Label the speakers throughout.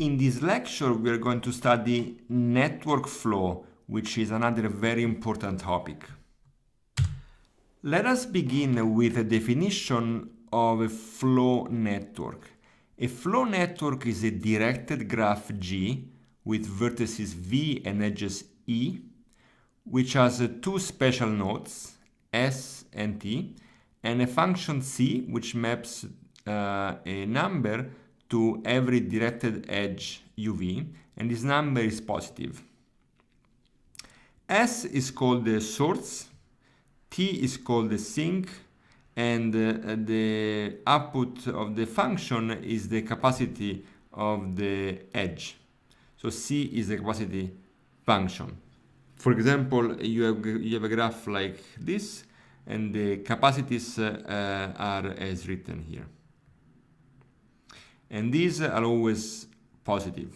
Speaker 1: In this lecture, we are going to study network flow, which is another very important topic. Let us begin with a definition of a flow network. A flow network is a directed graph G with vertices V and edges E, which has two special nodes, S and T, and a function C, which maps a number to every directed edge UV, and this number is positive. S is called the source, T is called the sink, and the output of the function is the capacity of the edge. So C is the capacity function. For example, you have a graph like this, and the capacities are as written here. And these are always positive.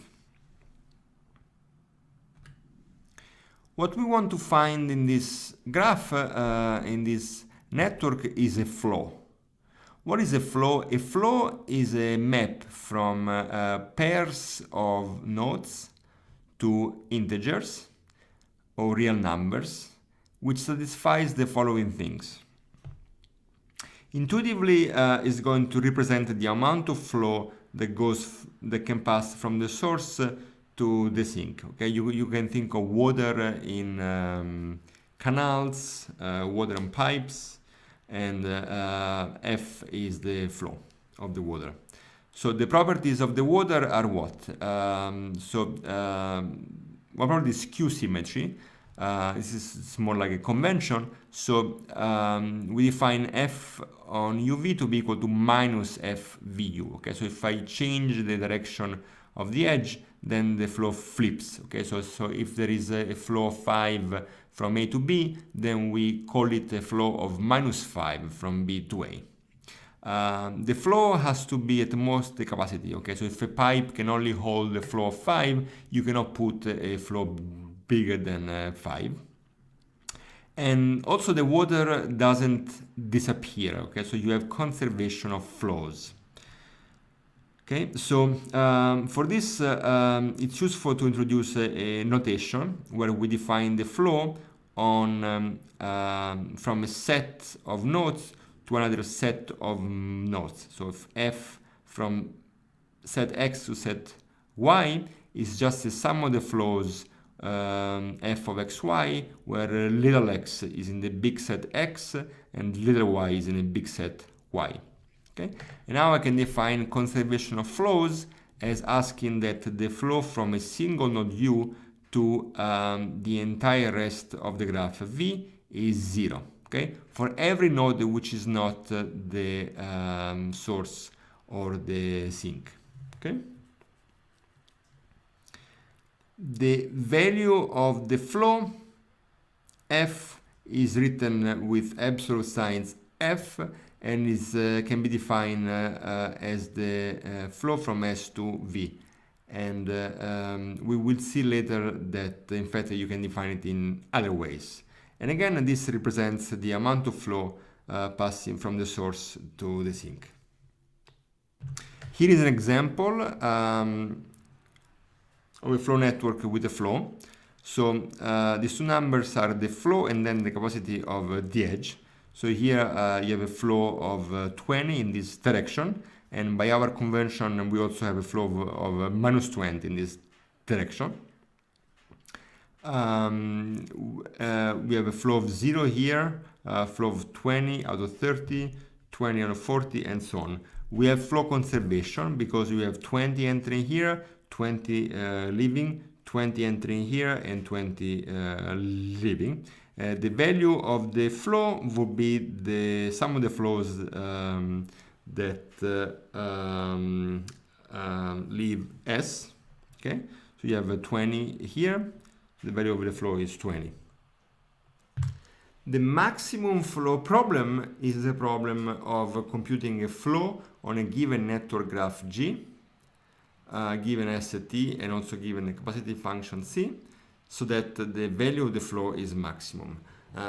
Speaker 1: What we want to find in this graph, in this network, is a flow. What is a flow? A flow is a map from pairs of nodes to integers or real numbers, which satisfies the following things. Intuitively, is going to represent the amount of flow that can pass from the source to the sink. Okay, you can think of water in canals, water in pipes, and F is the flow of the water. So the properties of the water are what? One property is Q symmetry. This is more like a convention. So we define F on UV to be equal to minus F VU. Okay, so if I change the direction of the edge, then the flow flips. Okay, so if there is a flow of 5 from A to B, then we call it a flow of minus 5 from B to A. The flow has to be at most the capacity. Okay, so if a pipe can only hold a flow of 5, you cannot put a flow bigger than 5. And also the water doesn't disappear. Okay, so you have conservation of flows. Okay, so for this, it's useful to introduce a notation where we define the flow on from a set of nodes to another set of nodes. So if F from set X to set Y is just the sum of the flows F of xy, where little x is in the big set X and little y is in a big set Y. Okay, and now I can define conservation of flows as asking that the flow from a single node U to the entire rest of the graph V is 0. Okay, for every node which is not the source or the sink. Okay. The value of the flow F is written with absolute signs F and can be defined as the flow from S to V. And we will see later that in fact you can define it in other ways. And again, this represents the amount of flow passing from the source to the sink. Here is an example of a flow network with a flow. So these two numbers are the flow and then the capacity of the edge. So here you have a flow of 20 in this direction, and by our convention we also have a flow of minus 20 in this direction. We have a flow of 0 here, flow of 20 out of 30, 20 out of 40, and so on. We have flow conservation because we have 20 entering here, 20 leaving, 20 entering here, and 20 leaving. The value of the flow would be the sum of the flows that leave S. Okay, so you have 20 here. The value of the flow is 20. The maximum flow problem is the problem of computing a flow on a given network graph G, given S T, and also given a capacity function C, so that the value of the flow is maximum.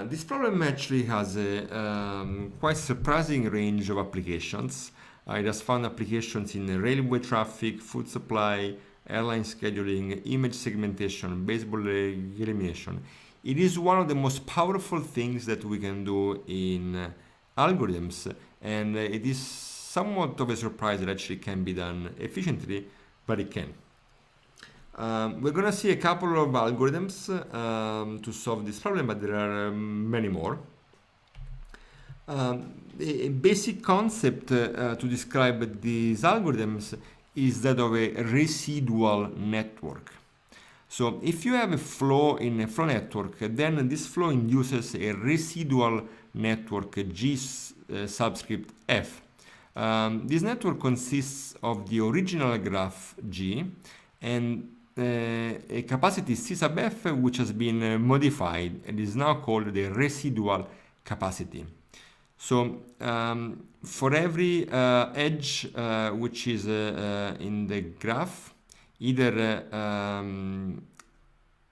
Speaker 1: This problem actually has a quite surprising range of applications. It has found applications in railway traffic, food supply, airline scheduling, image segmentation, baseball elimination. It is one of the most powerful things that we can do in algorithms, and it is somewhat of a surprise that actually can be done efficiently, but it can. We're going to see a couple of algorithms to solve this problem, but there are many more. A basic concept to describe these algorithms is that of a residual network. So if you have a flow in a flow network, then this flow induces a residual network G subscript F. This network consists of the original graph G and a capacity C sub F which has been modified and is now called the residual capacity. So for every edge which is in the graph, either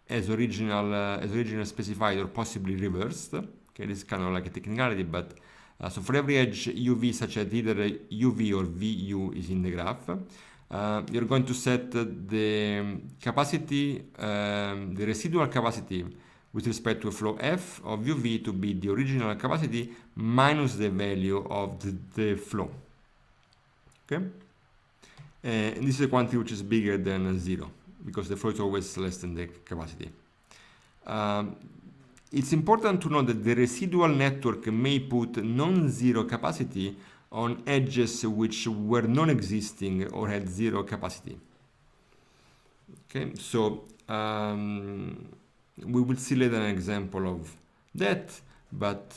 Speaker 1: as original specified or possibly reversed. Okay, this is kind of like a technicality, but so for every edge UV such that either UV or VU is in the graph, you're going to set the capacity, the residual capacity with respect to a flow F of UV to be the original capacity minus the value of the flow. Okay? And this is a quantity which is bigger than 0 because the flow is always less than the capacity. It's important to note that the residual network may put non-zero capacity on edges which were non-existing or had 0 capacity. Okay, so we will see later an example of that, but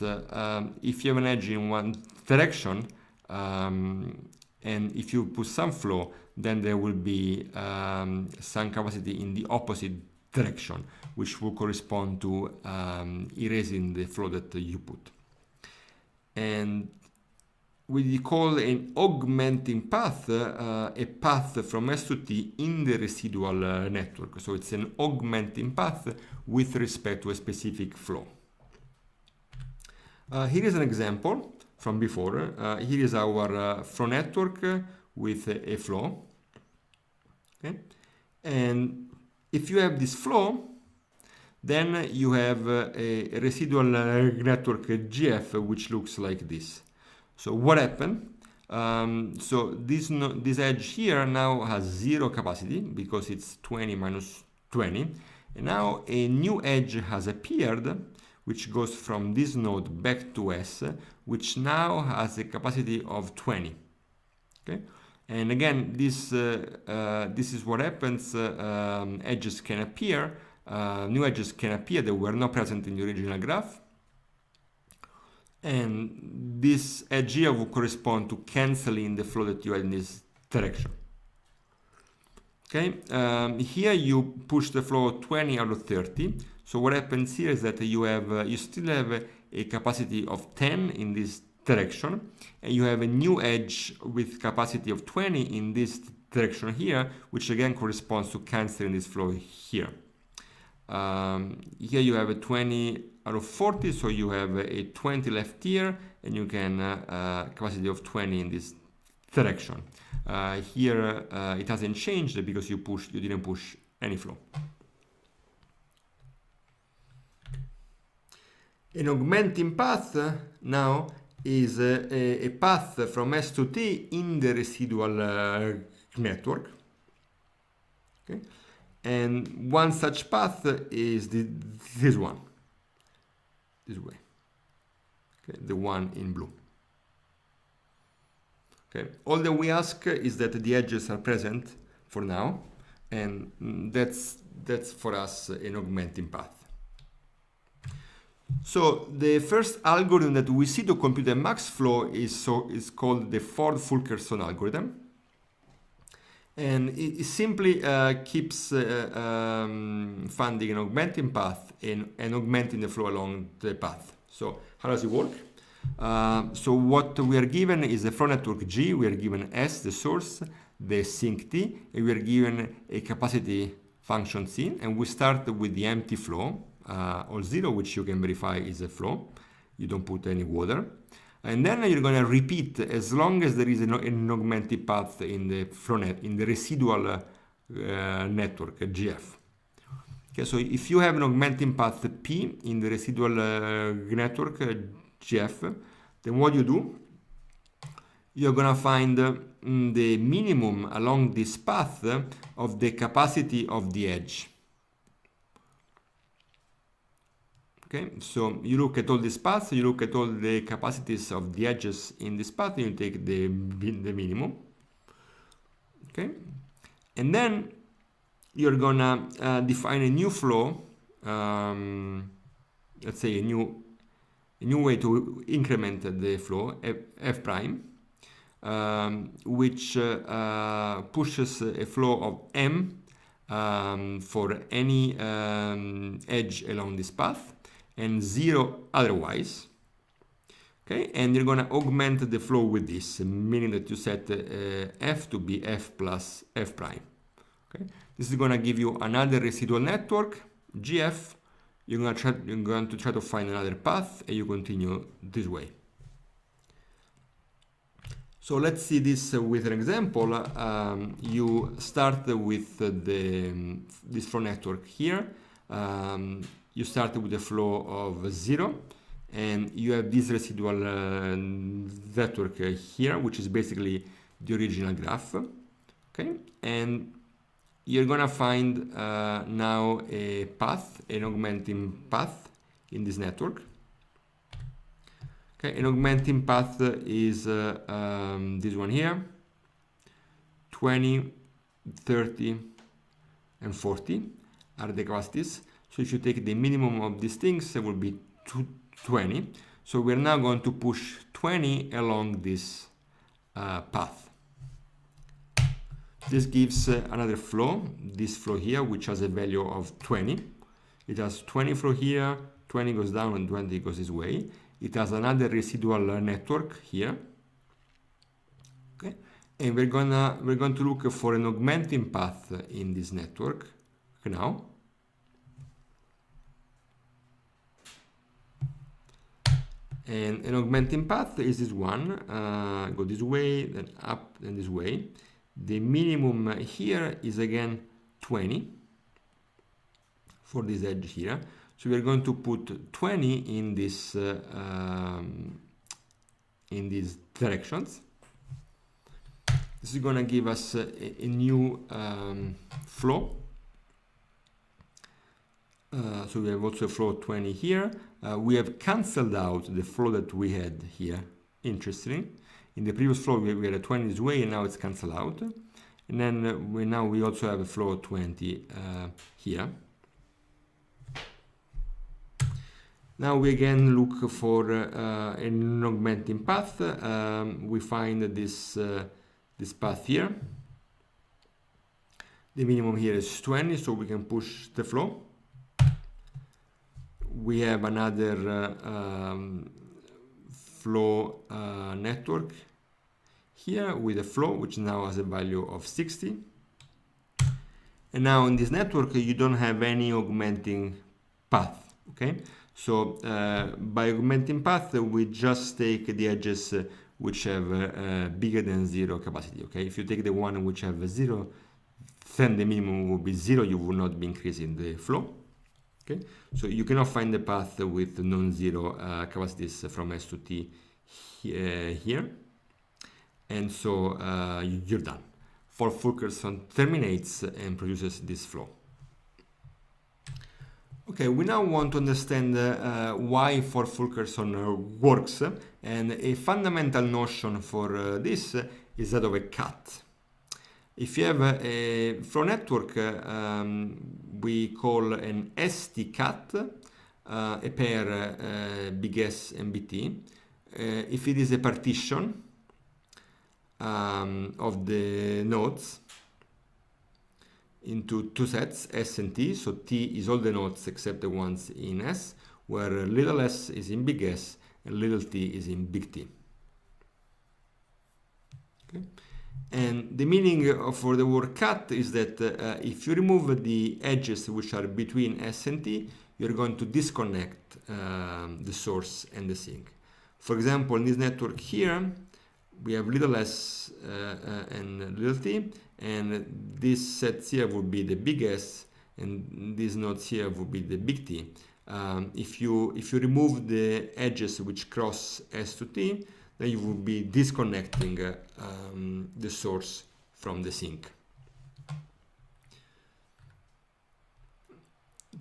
Speaker 1: if you have an edge in one direction, and if you put some flow, then there will be some capacity in the opposite direction, which will correspond to erasing the flow that you put. And we call an augmenting path a path from S to T in the residual network. So it's an augmenting path with respect to a specific flow. Here is an example from before. Here is our flow network with a flow. Okay? And if you have this flow, then you have a residual network GF which looks like this. So what happened? So this edge here now has 0 capacity because it's 20 minus 20. And now a new edge has appeared which goes from this node back to S, which now has a capacity of 20. Okay? And again, this is what happens. Edges can appear, new edges can appear that were not present in the original graph. And this edge here will correspond to canceling the flow that you had in this direction. Okay, here you push the flow 20 out of 30. So what happens here is that you still have a capacity of 10 in this direction, and you have a new edge with capacity of 20 in this direction here, which again corresponds to canceling this flow here. Here you have a 20 out of 40, so you have a 20 left here, and you can capacity of 20 in this direction. Here it hasn't changed because you didn't push any flow. An augmenting path now is a path from S to T in the residual network. Okay? And one such path is this one, this way, okay? The one in blue. Okay. All that we ask is that the edges are present for now, and that's for us an augmenting path. So the first algorithm that we see to compute a max flow is called the Ford-Fulkerson algorithm. And it simply keeps finding an augmenting path and augmenting the flow along the path. So how does it work? So what we are given is a flow network G. We are given S, the source, the sink T, and we are given a capacity function C. And we start with the empty flow, or 0, which you can verify is a flow. You don't put any water. And then you're going to repeat as long as there is an augmented path in the flow net, in the residual network, GF. Okay, so if you have an augmenting path P in the residual network GF, then what you do, you're gonna find the minimum along this path of the capacity of the edge. Okay, so you look at all these paths, you look at all the capacities of the edges in this path, and you take the minimum. Okay, and then you're gonna define a new flow, let's say a new way to increment the flow, f prime, which pushes a flow of m for any edge along this path and 0 otherwise. Okay, and you're going to augment the flow with this, meaning that you set f to be f plus f prime. Okay, this is going to give you another residual network, GF. You're going to try to find another path, and you continue this way. So let's see this with an example. You start with this flow network here. You start with a flow of 0, and you have this residual network here, which is basically the original graph. Okay, and you're gonna find now a path, an augmenting path in this network. Okay, an augmenting path is this one here, 20, 30, and 40 are the capacities. So if you take the minimum of these things, it will be 20. So we're now going to push 20 along this path. This gives another flow, this flow here, which has a value of 20. It has 20 flow here, 20 goes down and 20 goes this way. It has another residual network here. Okay, and we're going to look for an augmenting path in this network now. And an augmenting path is this one, go this way, then up, and this way. The minimum here is again 20 for this edge here. So we're going to put 20 in this in these directions. This is going to give us a new flow. So we have also a flow of 20 here. We have cancelled out the flow that we had here. Interesting. In the previous flow we had a 20 this way, and now it's cancelled out. And then we also have a flow of 20 here. Now we again look for an augmenting path. We find this this path here. The minimum here is 20, so we can push the flow. We have another flow network here with a flow which now has a value of 60. And now in this network you don't have any augmenting path. Okay, so by augmenting path we just take the edges which have bigger than 0 capacity. Okay, if you take the one which have 0, then the minimum will be 0. You will not be increasing the flow. Okay, so you cannot find the path with non-zero capacities from S to T here, and so you're done. Ford-Fulkerson terminates and produces this flow. Okay, we now want to understand why Ford-Fulkerson works, and a fundamental notion for this is that of a cut. If you have a flow network, we call an ST cut, a pair big S and BT. If it is a partition of the nodes into two sets, S and T, so T is all the nodes except the ones in S, where little s is in big S and little t is in big T. Okay. And the meaning for the word cut is that if you remove the edges which are between S and T, you're going to disconnect the source and the sink. For example, in this network here, we have little s and little t, and this set here would be the big S, and these nodes here would be the big T. If you remove the edges which cross S to T, then you will be disconnecting the source from the sink.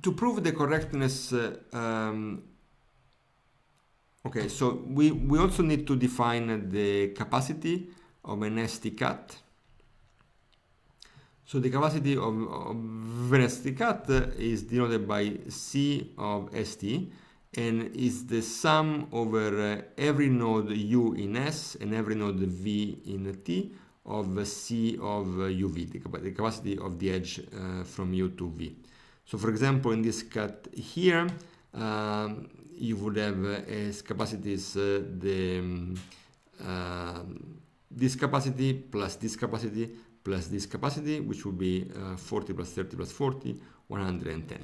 Speaker 1: To prove the correctness, okay, so we also need to define the capacity of an ST cut. So the capacity of an ST cut is denoted by C of ST, and is the sum over every node U in S and every node V in T of C of UV, the capacity of the edge from U to V. So for example, in this cut here, you would have as capacities this capacity plus this capacity plus this capacity, which would be 40 plus 30 plus 40, 110.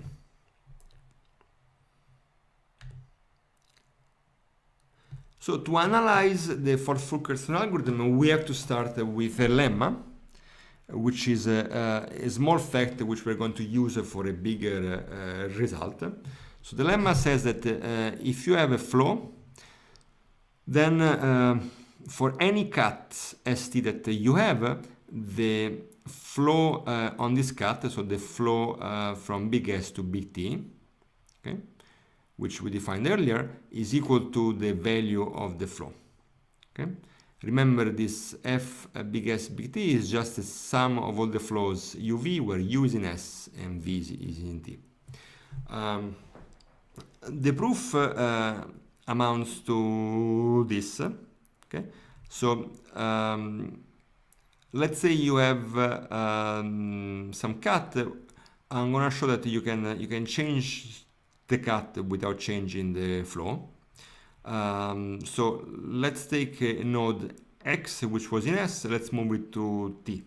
Speaker 1: So to analyze the Ford-Fulkerson algorithm, we have to start with a lemma, which is a small fact which we're going to use for a bigger result. So the lemma says that if you have a flow, then for any cut ST that you have, the flow on this cut, so the flow from big S to big T, okay, which we defined earlier, is equal to the value of the flow. Okay. Remember, this F big S big T is just the sum of all the flows UV, where U is in S and V is in T. The proof amounts to this. Okay, so let's say you have some cut. I'm going to show that you can change the cut without changing the flow. So let's take a node X, which was in S. Let's move it to T.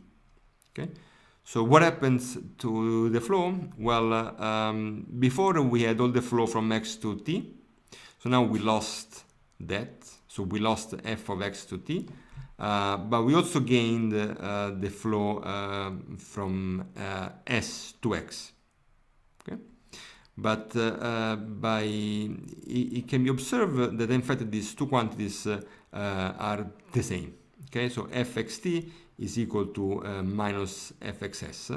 Speaker 1: Okay. So what happens to the flow? Well, before we had all the flow from X to T. So now we lost that. So we lost F of X to T. But we also gained the flow from S to X. Okay. But it can be observed that in fact these two quantities are the same. Okay, so fxt is equal to minus fxs,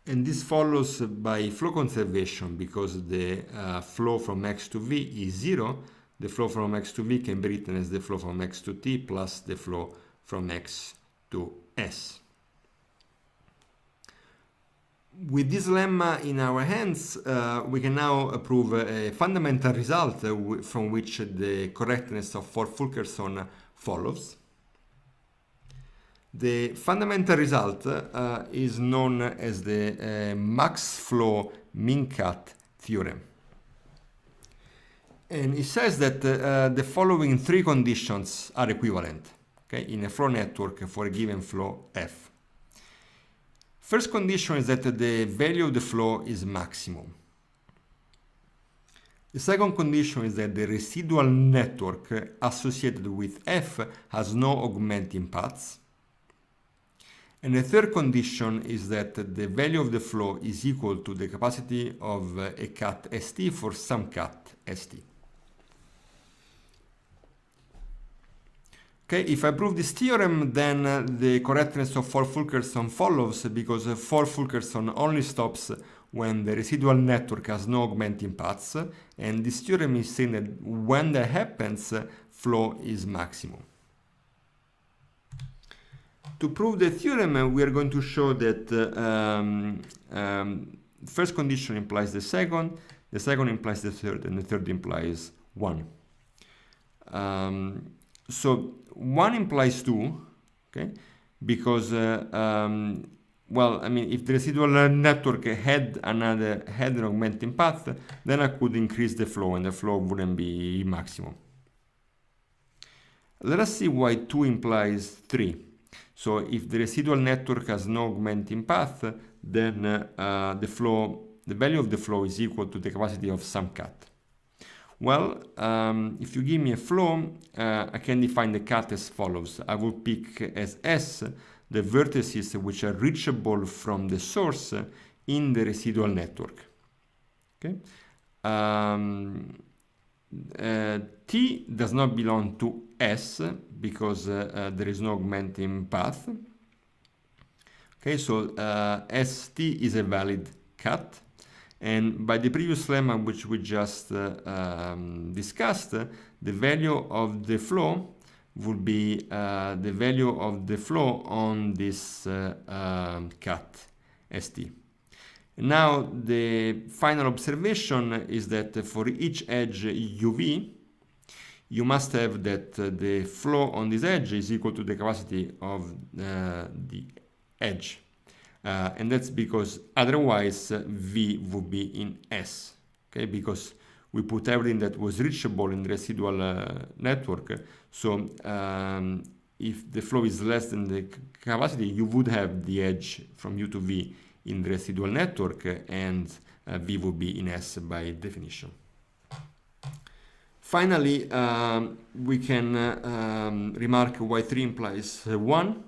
Speaker 1: and this follows by flow conservation, because the flow from X to V is 0. The flow from X to V can be written as the flow from X to T plus the flow from X to S. With this lemma in our hands, we can now prove a fundamental result from which the correctness of Ford-Fulkerson follows. The fundamental result is known as the max flow min cut theorem. And it says that the following three conditions are equivalent, okay, in a flow network for a given flow F. First condition is that the value of the flow is maximum. The second condition is that the residual network associated with F has no augmenting paths. And the third condition is that the value of the flow is equal to the capacity of a cut ST for some cut ST. Okay, if I prove this theorem, then the correctness of Ford-Fulkerson follows, because Ford-Fulkerson only stops when the residual network has no augmenting paths, and this theorem is saying that when that happens, flow is maximum. To prove the theorem, we are going to show that first condition implies the second implies the third, and the third implies 1. So 1 implies 2, okay? Because well, I mean, if the residual network had an augmenting path, then I could increase the flow, and the flow wouldn't be maximum. Let us see why 2 implies 3. So if the residual network has no augmenting path, then the value of the flow is equal to the capacity of some cut. Well, if you give me a flow, I can define the cut as follows. I will pick as S the vertices which are reachable from the source in the residual network. Okay. T does not belong to S because there is no augmenting path. Okay, so ST is a valid cut. And by the previous lemma which we just discussed, the value of the flow would be the value of the flow on this cut ST. Now the final observation is that for each edge UV, you must have that the flow on this edge is equal to the capacity of the edge. And that's because otherwise V would be in S, okay? Because we put everything that was reachable in the residual network. So if the flow is less than the capacity, you would have the edge from U to V in the residual network, and V would be in S by definition. Finally, we can remark Y3 implies 1.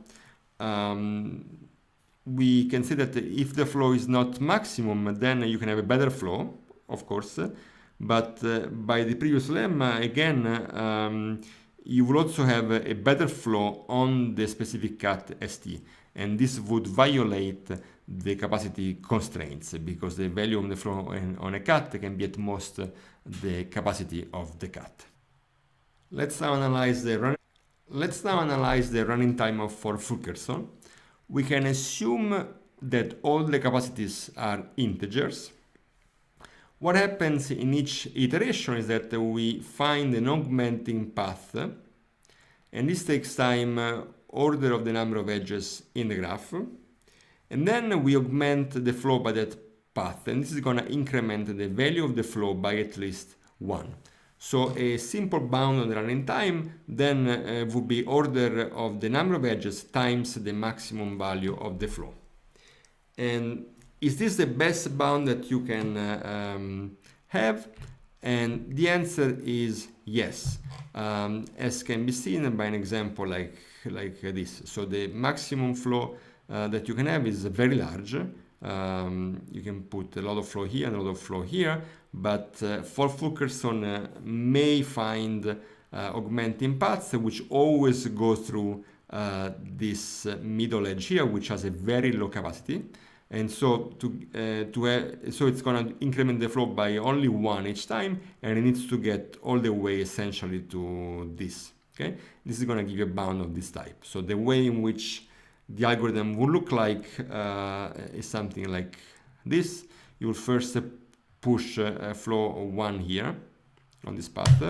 Speaker 1: We can say that if the flow is not maximum, then you can have a better flow, of course. But by the previous lemma, again, you will also have a better flow on the specific cut ST. And this would violate the capacity constraints because the value of the flow on a cut can be at most the capacity of the cut. Let's now analyze the running time of Ford-Fulkerson. We can assume that all the capacities are integers. What happens in each iteration is that we find an augmenting path, and this takes time order of the number of edges in the graph. And then we augment the flow by that path, and this is going to increment the value of the flow by at least 1. So a simple bound on the running time then would be order of the number of edges times the maximum value of the flow. And is this the best bound that you can have? And the answer is yes, as can be seen by an example like this. So the maximum flow that you can have is very large. You can put a lot of flow here and a lot of flow here, but Ford-Fulkerson may find augmenting paths which always go through this middle edge here, which has a very low capacity. And so so it's going to increment the flow by only 1 each time, and it needs to get all the way essentially to this. Okay, this is going to give you a bound of this type. So the way in which the algorithm would look like is something like this. You will first push a flow of 1 here on this path.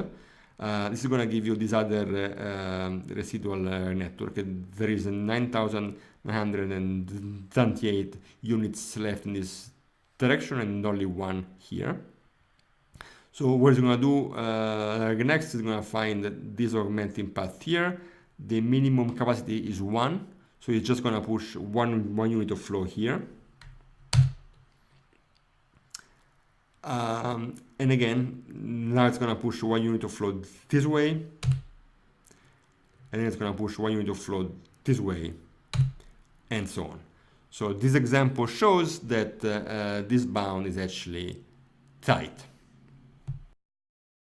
Speaker 1: This is going to give you this other residual network. There is 9,928 units left in this direction and only 1 here. So what it's going to do next is going to find this augmenting path here. The minimum capacity is 1. So it's just going to push one unit of flow here. And again, now it's going to push 1 unit of flow this way. And then it's going to push 1 unit of flow this way, and so on. So this example shows that this bound is actually tight.